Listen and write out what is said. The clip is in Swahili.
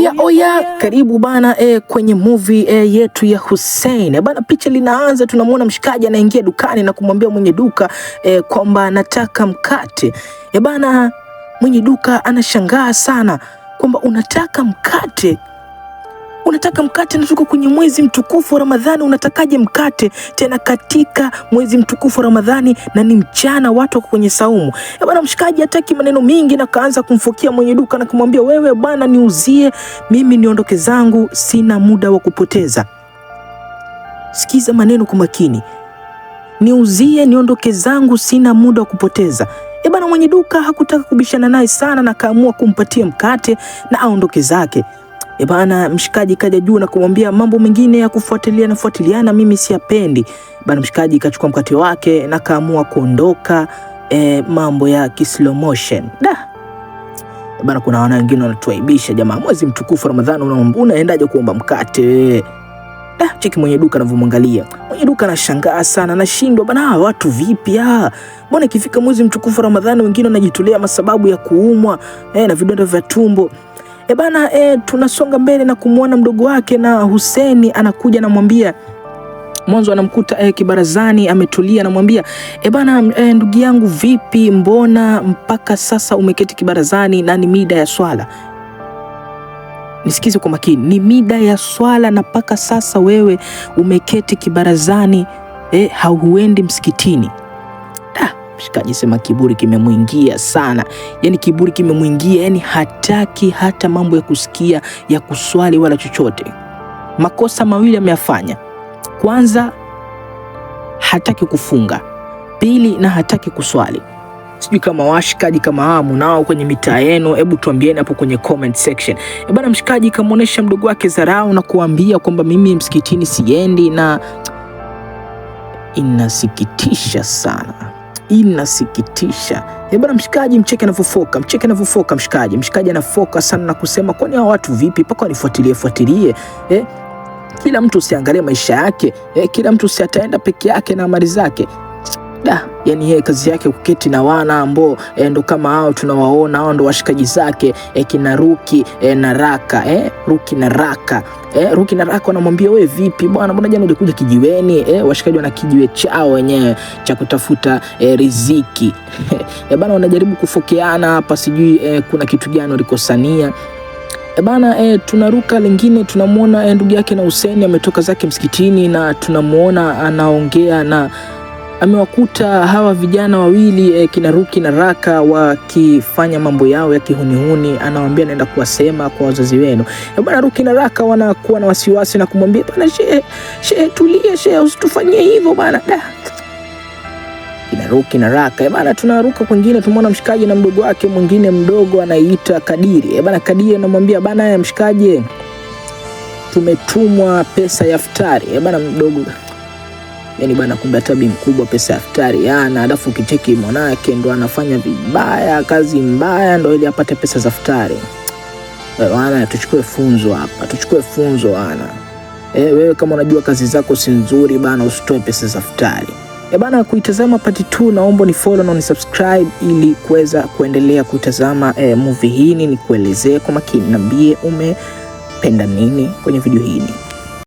Oya, karibu bana kwenye movie yetu ya Hussein. Bana, picha linaanza, tunamwona mshikaji anaingia dukani na kumwambia mwenye duka kwamba anataka mkate. Bana, mwenye duka anashangaa sana kwamba unataka mkate? Unataka mkate na tuko kwenye mwezi mtukufu wa Ramadhani, unatakaje mkate tena katika mwezi mtukufu wa Ramadhani na ni mchana, watu wako kwenye saumu? Bwana, mshikaji hataki maneno mingi na kaanza kumfokia mwenye duka na kumwambia, wewe bwana, niuzie mimi niondoke zangu, sina muda wa kupoteza. Sikiza maneno kwa makini. Niuzie niondoke zangu, sina muda wa kupoteza. Bwana, mwenye duka hakutaka kubishana naye sana na kaamua kumpatia mkate na aondoke zake. Bana, mshikaji kaja juu na kumwambia mambo mengine ya kufuatiliana mimi siyapendi. Bana, mshikaji kachukua mkate wake na kaamua kuondoka. Mambo ya slow motion. Bana, kuna wana wengine wanatuaibisha jamaa, mwezi mtukufu Ramadhani unaendaje kuomba mkate? Cheki mwenye duka anavyomwangalia. Mwenye duka anashangaa sana, anashindwa bana, watu vipi? Mbona ikifika mwezi mtukufu Ramadhani wengine wanajitolea masababu ya kuumwa na vidonda vya tumbo. Bana, tunasonga mbele na kumwona mdogo wake na Hussein anakuja, namwambia mwanzo anamkuta kibarazani ametulia, namwambia bana, ndugu yangu vipi, mbona mpaka sasa umeketi kibarazani na ni mida ya swala? Nisikize kwa makini, ni mida ya swala na mpaka sasa wewe umeketi kibarazani, hauendi msikitini? Mshikaji sema kiburi kimemwingia sana. Yani kiburi kimemwingia, yani hataki hata mambo ya kusikia ya kuswali wala chochote. Makosa mawili ameyafanya. Kwanza, hataki kufunga. Pili, na hataki kuswali. Sijui kama washikaji kama hamu nao kwenye mitaa yenu, hebu tuambieni hapo kwenye comment section. Bana, mshikaji kamuonesha mdogo wake dharau na kuambia kwamba mimi msikitini siendi, na inasikitisha sana. Inasikitisha. Bwana, mshikaji mcheke anavyofoka mshikaji anafoka sana na kusema, kwani hao watu vipi mpaka wanifuatilie? Kila mtu usiangalie maisha yake, kila mtu usiataenda peke yake na amali zake. Yani yeye kazi yake kuketi na wana ambao ndo kama hao tunawaona, hao ndo washikaji zake, kina Ruki na Raka, Ruki na Raka wanamwambia, wewe vipi bwana, mbona jana ulikuja kijiweni? Washikaji wana kijiwe chao wenyewe cha kutafuta riziki. Bana, wanajaribu kufokeana hapa, sijui kuna kitu gani walikosania. Bana, tunaruka lingine, tunamwona ndugu yake na Hussein ametoka zake msikitini na tunamwona anaongea na amewakuta hawa vijana wawili kina Ruki na Raka wakifanya mambo yao ya kihunihuni. Anawaambia naenda kuwasema kwa wazazi wenu. Bwana, Ruki na Raka wanakuwa na wasiwasi na kumwambia, bwana shehe tulia, shehe usitufanyie hivyo bwana. Kina Ruki na Raka bwana, tunaruka kwingine, tumeona mshikaji na mdogo wake mwingine mdogo anaita Kadiri. Bwana, Kadiri anamwambia, bwana ya mshikaji, tumetumwa pesa ya iftari. Bwana, mdogo yani bana, kumbe hatabi mkubwa pesa ya iftari yana, alafu ukicheki mwanake ndo anafanya vibaya, kazi mbaya ndo ili apate pesa za iftari. Bwana, tuchukue funzo bana. Wewe kama unajua kazi zako si nzuri bana, usitoe pesa za iftari. Bana, kuitazama part 2 naomba ni follow na ni subscribe ili kuweza kuendelea kutazama movie hii. Ni kuelezee kwa makini, niambie umependa nini kwenye video hii.